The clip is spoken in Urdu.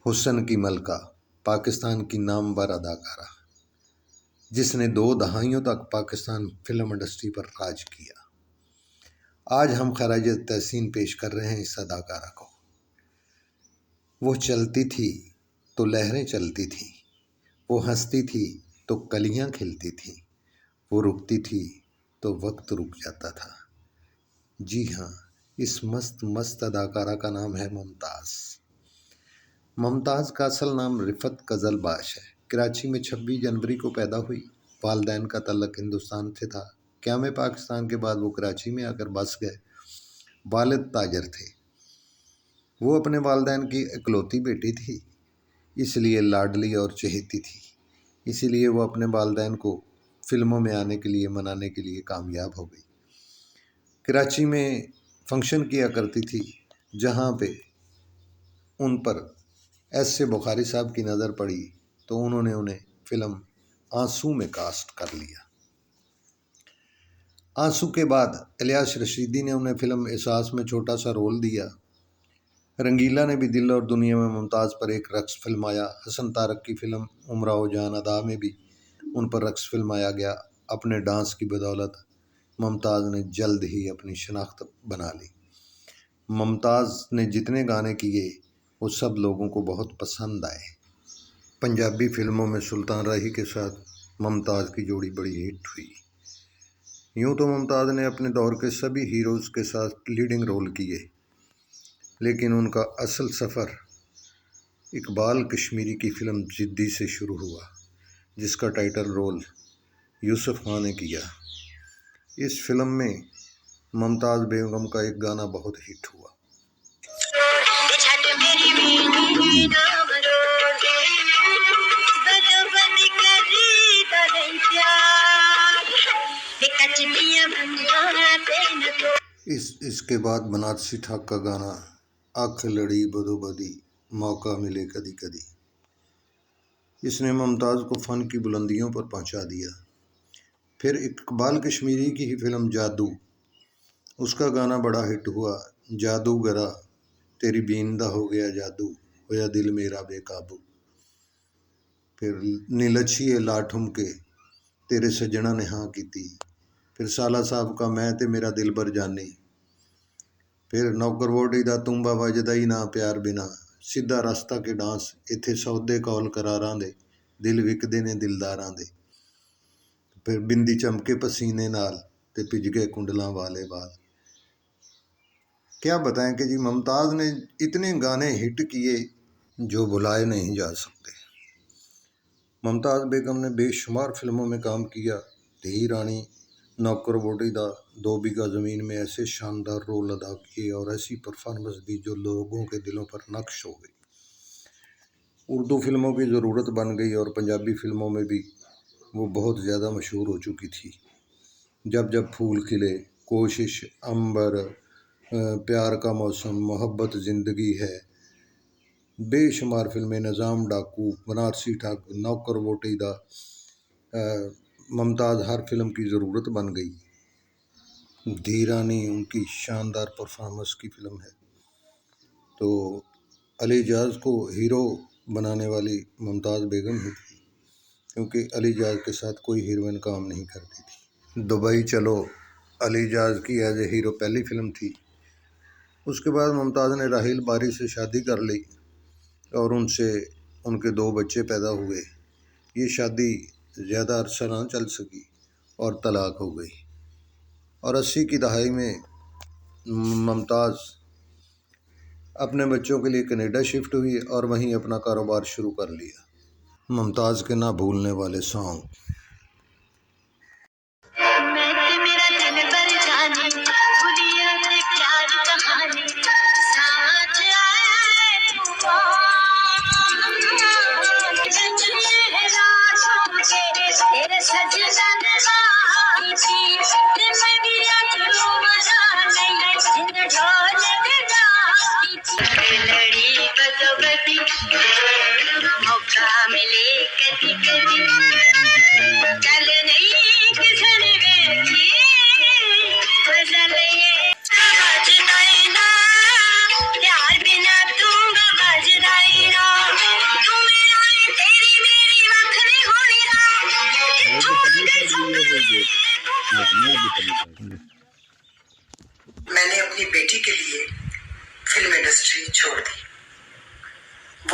حسن کی ملکہ، پاکستان کی نامور اداکارہ جس نے 2 دہائیوں تک پاکستان فلم انڈسٹری پر راج کیا۔ آج ہم خراج تحسین پیش کر رہے ہیں اس اداکارہ کو۔ وہ چلتی تھی تو لہریں چلتی تھیں، وہ ہنستی تھی تو کلیاں کھلتی تھیں، وہ رکتی تھی تو وقت رک جاتا تھا۔ جی ہاں، اس مست اداکارہ کا نام ہے ممتاز۔ ممتاز کا اصل نام رفت قزل باش ہے۔ کراچی میں 26 جنوری کو پیدا ہوئی۔ والدین کا تعلق ہندوستان سے تھا۔ قیام پاکستان کے بعد وہ کراچی میں آ کر بس گئے۔ والد تاجر تھے۔ وہ اپنے والدین کی اکلوتی بیٹی تھی، اس لیے لاڈلی اور چہیتی تھی۔ اسی لیے وہ اپنے والدین کو فلموں میں آنے کے لیے منانے کے لیے کامیاب ہو گئی۔ کراچی میں فنکشن کیا کرتی تھی جہاں پہ ان پر ایس اے بخاری صاحب کی نظر پڑی تو انہوں نے انہیں فلم آنسو میں کاسٹ کر لیا۔ آنسو کے بعد الیاس رشیدی نے انہیں فلم احساس میں چھوٹا سا رول دیا۔ رنگیلا نے بھی دل اور دنیا میں ممتاز پر ایک رقص فلمایا۔ حسن طارق کی فلم امراؤ جان ادا میں بھی ان پر رقص فلمایا گیا۔ اپنے ڈانس کی بدولت ممتاز نے جلد ہی اپنی شناخت بنا لی۔ ممتاز نے جتنے گانے کیے وہ سب لوگوں کو بہت پسند آئے۔ پنجابی فلموں میں سلطان راہی کے ساتھ ممتاز کی جوڑی بڑی ہٹ ہوئی۔ یوں تو ممتاز نے اپنے دور کے سبھی ہیروز کے ساتھ لیڈنگ رول کیے، لیکن ان کا اصل سفر اقبال کشمیری کی فلم ضدی سے شروع ہوا، جس کا ٹائٹل رول یوسف خان نے کیا۔ اس فلم میں ممتاز بیگم کا ایک گانا بہت ہٹ ہوا۔ اس کے بعد بنارسی ٹھاک کا گانا آنکھ لڑی بدو بدی موقع ملے کدی کدی، اس نے ممتاز کو فن کی بلندیوں پر پہنچا دیا۔ پھر اقبال کشمیری کی ہی فلم جادو، اس کا گانا بڑا ہٹ ہوا۔ جادوگرا تیری بیندہ ہو گیا جادو، ہویا دل میرا بے قابو۔ پھر نیلچھیے لا ٹھمکے تیرے سجنا نے ہاں کیتی۔ پھر سالہ صاحب کا میں تے میرا دل بر جانی۔ پھر نوکر ووٹی دا تمبا وجدا ہی نہ پیار بنا، سیدھا راستہ کے ڈانس ایتھے سودے کول قراراں دے، دل وکدے نے دلداراں دے۔ پھر بندی چمکے پسینے نال تے پج گئے کنڈلاں والے وال۔ کیا بتائیں کہ جی ممتاز نے اتنے گانے ہٹ کیے جو بھلائے نہیں جا سکتے۔ ممتاز بیگم نے بے شمار فلموں میں کام کیا۔ دھی رانی، نوکر ووٹی دا، 2 بیگھہ زمین میں ایسے شاندار رول ادا کیے اور ایسی پرفارمنس دی جو لوگوں کے دلوں پر نقش ہو گئی۔ اردو فلموں کی ضرورت بن گئی اور پنجابی فلموں میں بھی وہ بہت زیادہ مشہور ہو چکی تھی۔ جب جب پھول کھلے، کوشش، عنبر، پیار کا موسم، محبت زندگی ہے، بے شمار فلمیں، نظام ڈاکو، بنارسی ٹھاک، نوکر ووٹی دا، ممتاز ہر فلم کی ضرورت بن گئی۔ دھی رانی ان کی شاندار پرفارمنس کی فلم ہے۔ تو علی جاز کو ہیرو بنانے والی ممتاز بیگم ہی تھی، کیونکہ علی جاز کے ساتھ کوئی ہیروئن کام نہیں کرتی تھی۔ دبئی چلو علی جاز کی ایز اے ہیرو پہلی فلم تھی۔ اس کے بعد ممتاز نے راحیل باری سے شادی کر لی اور ان سے ان کے 2 بچے پیدا ہوئے۔ یہ شادی زیادہ عرصہ نہ چل سکی اور طلاق ہو گئی، اور 80 کی دہائی میں ممتاز اپنے بچوں کے لیے کینیڈا شفٹ ہوئی اور وہیں اپنا کاروبار شروع کر لیا۔ ممتاز کے نہ بھولنے والے سانگ۔